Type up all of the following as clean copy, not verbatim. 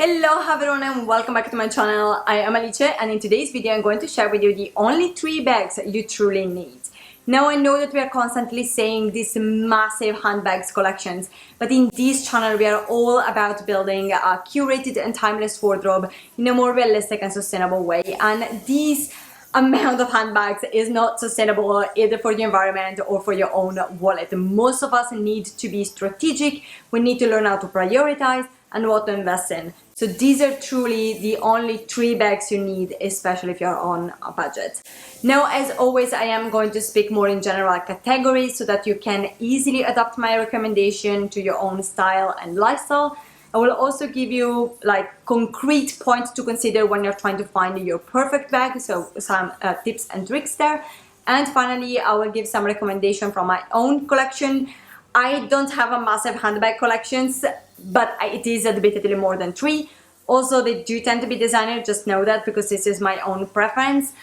Hello everyone and welcome back to my channel. I am Alice and in today's video I'm going to share with you the only 3 bags you truly need. Now I know that we are constantly saying these massive handbags collections, but in this channel we are all about building a curated and timeless wardrobe in a more realistic and sustainable way, and this amount of handbags is not sustainable either for the environment or for your own wallet. Most of us need to be strategic. We need to learn how to prioritize and what to invest in. So these are truly the only 3 bags you need, especially if you're on a budget. Now, as always, I am going to speak more in general categories so that you can easily adapt my recommendation to your own style and lifestyle. I will also give you concrete points to consider when you're trying to find your perfect bag, so some tips and tricks there. And finally, I will give some recommendation from my own collection. I don't have a massive handbag collections, but it is admittedly more than 3. Also, they do tend to be designer, just know that, because this is my own preference.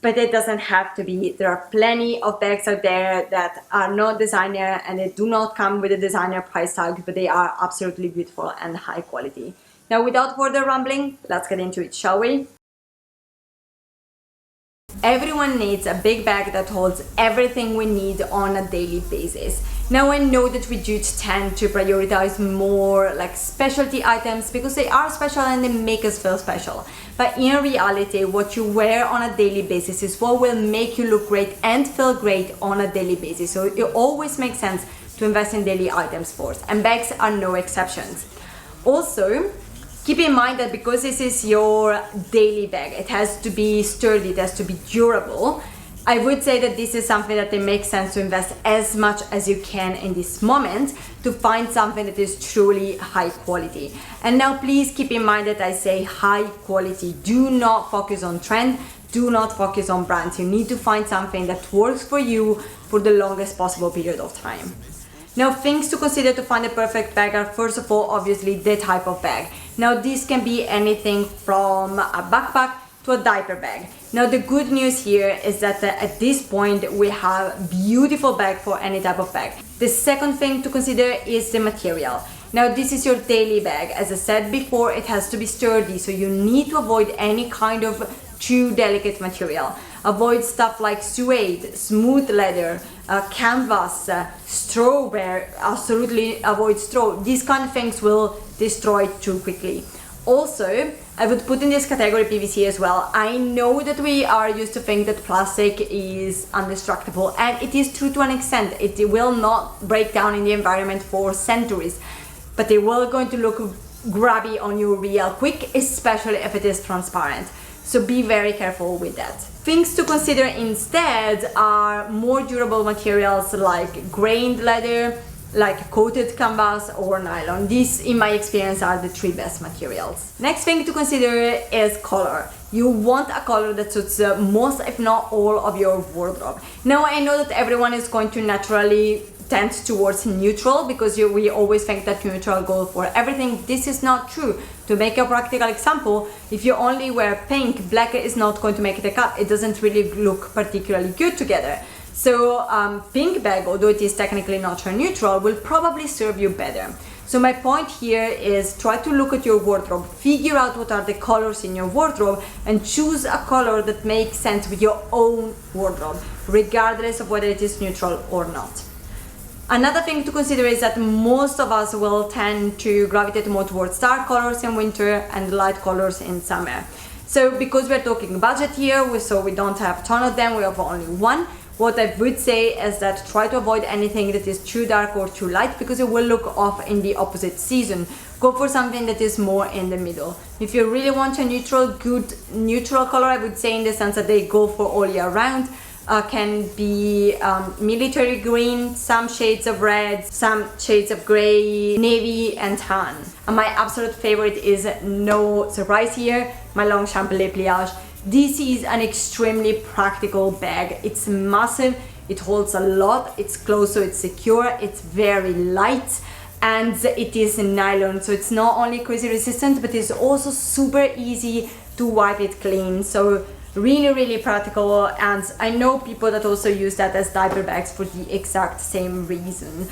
But it doesn't have to be. There are plenty of bags out there that are not designer and they do not come with a designer price tag, but they are absolutely beautiful and high quality. Now, without further rambling, let's get into it, shall we? Everyone needs a big bag that holds everything we need on a daily basis. Now I know that we do tend to prioritize more specialty items because they are special and they make us feel special. But in reality, what you wear on a daily basis is what will make you look great and feel great on a daily basis. So it always makes sense to invest in daily items first, and bags are no exceptions. Also, keep in mind that because this is your daily bag, it has to be sturdy, it has to be durable. I would say that this is something that it makes sense to invest as much as you can in this moment to find something that is truly high quality. And now please keep in mind that I say high quality. Do not focus on trend, do not focus on brands. You need to find something that works for you for the longest possible period of time. Now, things to consider to find the perfect bag are, first of all, obviously the type of bag. Now, this can be anything from a backpack to a diaper bag. Now, the good news here is that at this point we have beautiful bag for any type of bag. The second thing to consider is the material. Now, this is your daily bag. As I said before, it has to be sturdy, so you need to avoid any kind of too delicate material. Avoid stuff like suede, smooth leather, canvas, straw wear. Absolutely avoid straw. These kind of things will destroy too quickly. Also, I would put in this category PVC as well. I know that we are used to think that plastic is indestructible, and it is true to an extent. It will not break down in the environment for centuries, but it will going to look grabby on you real quick, especially if it is transparent. So be very careful with that. Things to consider instead are more durable materials like grained leather, like coated canvas or nylon. These, in my experience, are the 3 best materials. Next thing to consider is color. You want a color that suits most, if not all, of your wardrobe. Now, I know that everyone is going to naturally tend towards neutral because we always think that neutral goes for everything. This is not true. To make a practical example, if you only wear pink, black is not going to make the cut. It doesn't really look particularly good together. So pink bag, although it is technically not neutral, will probably serve you better. So my point here is try to look at your wardrobe, figure out what are the colors in your wardrobe, and choose a color that makes sense with your own wardrobe, regardless of whether it is neutral or not. Another thing to consider is that most of us will tend to gravitate more towards dark colors in winter and light colors in summer. So because we're talking budget here, so we don't have a ton of them, we have only one. What I would say is that try to avoid anything that is too dark or too light because it will look off in the opposite season. Go for something that is more in the middle. If you really want a good neutral color, I would say in the sense that they go for all year round, can be military green, some shades of red, some shades of gray, navy and tan. And my absolute favorite is, no surprise here, my Longchamp Le Pliage. This is an extremely practical bag. It's massive, it holds a lot, it's closed so it's secure, it's very light, and it is nylon, so it's not only crazy resistant, but it's also super easy to wipe it clean. So really practical, and I know people that also use that as diaper bags for the exact same reason.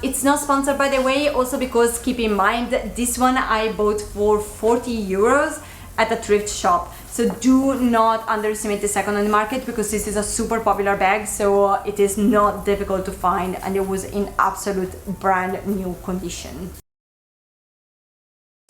It's not sponsored, by the way, also because keep in mind this one I bought for 40 euros at a thrift shop. So do not underestimate the second-hand market, because this is a super popular bag, so it is not difficult to find, and it was in absolute brand new condition.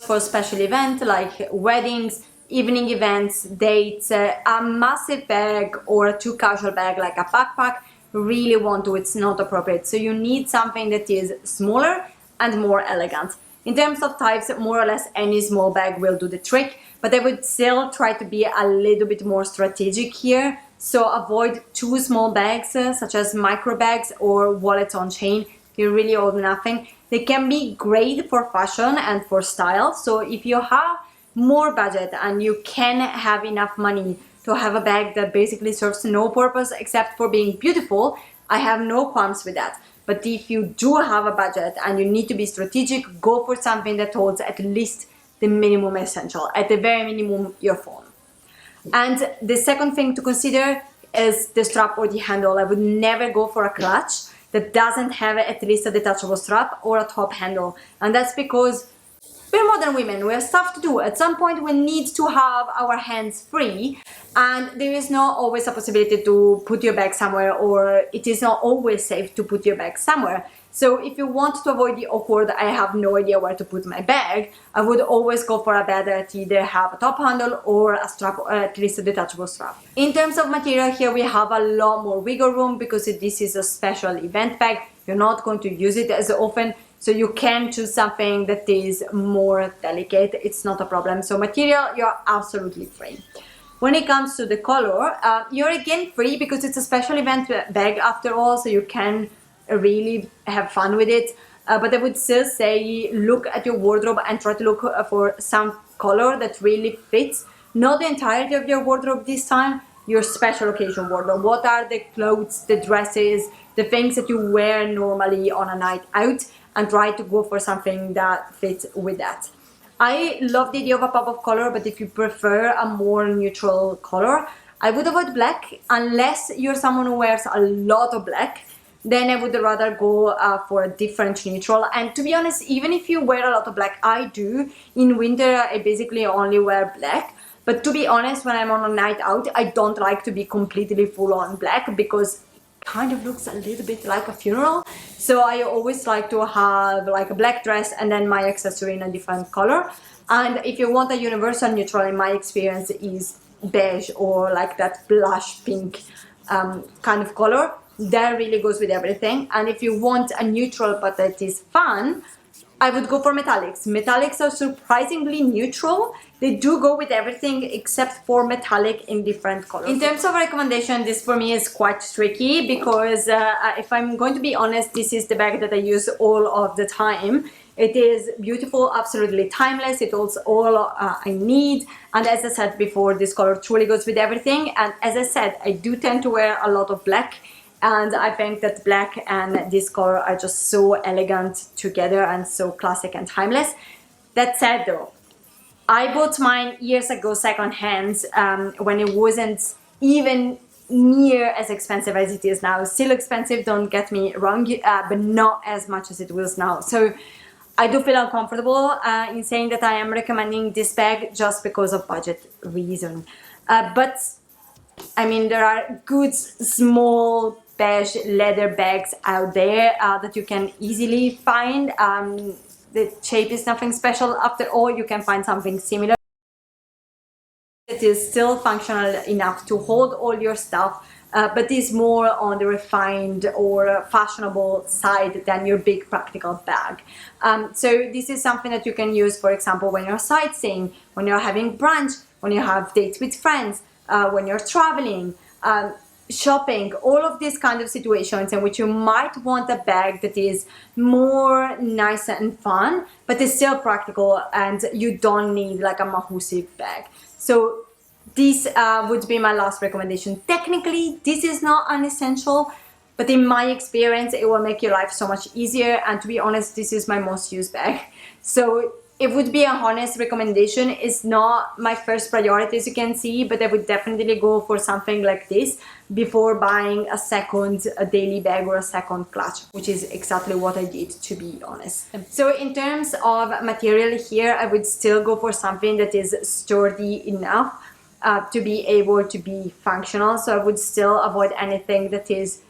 For special events like weddings, evening events, dates, a massive bag or a too casual bag like a backpack really won't do. It's not appropriate. So you need something that is smaller and more elegant. In terms of types, more or less any small bag will do the trick, but I would still try to be a little bit more strategic here. So avoid too small bags, such as micro bags or wallets on chain. They really hold nothing. They can be great for fashion and for style. So if you have more budget and you can have enough money to have a bag that basically serves no purpose except for being beautiful, I have no qualms with that. But if you do have a budget and you need to be strategic, go for something that holds at least the minimum essential, at the very minimum your phone. And the second thing to consider is the strap or the handle. I would never go for a clutch that doesn't have at least a detachable strap or a top handle. And that's because we're modern women, we have stuff to do. At some point we need to have our hands free, and there is not always a possibility to put your bag somewhere, or it is not always safe to put your bag somewhere. So if you want to avoid the awkward, I have no idea where to put my bag, I would always go for a bag that either have a top handle or a strap, or at least a detachable strap. In terms of material, here we have a lot more wiggle room because this is a special event bag. You're not going to use it as often, so you can choose something that is more delicate. It's not a problem. So material, you're absolutely free. When it comes to the color, you're again free because it's a special event bag after all, so you can really have fun with it. But I would still say look at your wardrobe and try to look for some color that really fits. Not the entirety of your wardrobe this time, your special occasion wardrobe. What are the clothes, the dresses, the things that you wear normally on a night out, and try to go for something that fits with that. I love the idea of a pop of color, but if you prefer a more neutral color, I would avoid black unless you're someone who wears a lot of black. Then I would rather go for a different neutral. And to be honest, even if you wear a lot of black, I do. In winter, I basically only wear black. But to be honest, when I'm on a night out, I don't like to be completely full on black because kind of looks a little bit like a funeral. So I always like to have like a black dress and then my accessory in a different color. And if you want a universal neutral, in my experience, is beige or like that blush pink kind of color. That really goes with everything. And if you want a neutral but that is fun, I would go for metallics. Metallics are surprisingly neutral. They do go with everything except for metallic in different colors. In terms of recommendation, this for me is quite tricky because if I'm going to be honest, this is the bag that I use all of the time. It is beautiful, absolutely timeless. It holds all I need. And as I said before, this color truly goes with everything. And as I said, I do tend to wear a lot of black. And I think that black and this color are just so elegant together and so classic and timeless. That said though, I bought mine years ago second-hand when it wasn't even near as expensive as it is now. Still expensive, don't get me wrong, but not as much as it was now. So I do feel uncomfortable in saying that I am recommending this bag just because of budget reason. But I mean, there are good small beige leather bags out there that you can easily find. The shape is nothing special. After all, you can find something similar. It is still functional enough to hold all your stuff, but is more on the refined or fashionable side than your big practical bag. So this is something that you can use, for example, when you're sightseeing, when you're having brunch, when you have dates with friends, when you're traveling, shopping, all of these kind of situations in which you might want a bag that is more nice and fun, but is still practical and you don't need like a massive bag. So this would be my last recommendation. Technically, this is not an essential, but in my experience, it will make your life so much easier. And to be honest, this is my most used bag. So it would be a honest recommendation. It's not my first priority, as you can see, but I would definitely go for something like this before buying a daily bag or a second clutch, which is exactly what I did, to be honest. So in terms of material here, I would still go for something that is sturdy enough to be able to be functional. So I would still avoid anything that is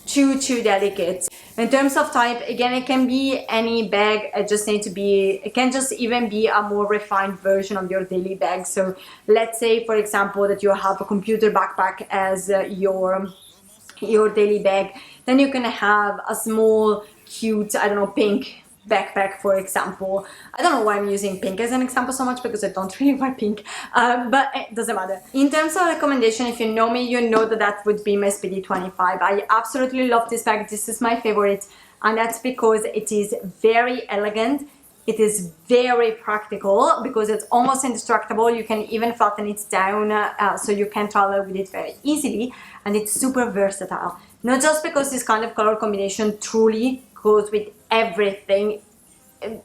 too delicate. In terms of type, again, it can be any bag. It can just even be a more refined version of your daily bag. So let's say, for example, that you have a computer backpack as your daily bag, then you can have a small, cute, I don't know, pink backpack, for example. I don't know why I'm using pink as an example so much, because I don't really wear pink, but it doesn't matter. In terms of recommendation, if you know me, you know that would be my Speedy 25. I absolutely love this bag. This is my favorite, and that's because it is very elegant. It is very practical because it's almost indestructible. You can even flatten it down so you can travel with it very easily, and it's super versatile. Not just because this kind of color combination truly goes with everything.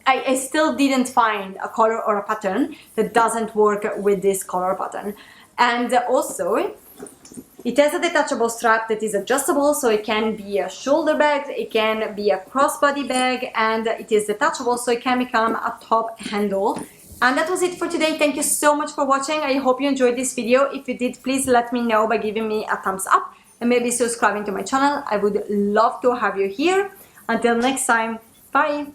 I still didn't find a color or a pattern that doesn't work with this color pattern. And also, it has a detachable strap that is adjustable, so it can be a shoulder bag, it can be a crossbody bag, and it is detachable, so it can become a top handle. And that was it for today. Thank you so much for watching. I hope you enjoyed this video. If you did, please let me know by giving me a thumbs up and maybe subscribing to my channel. I would love to have you here. Until next time, bye!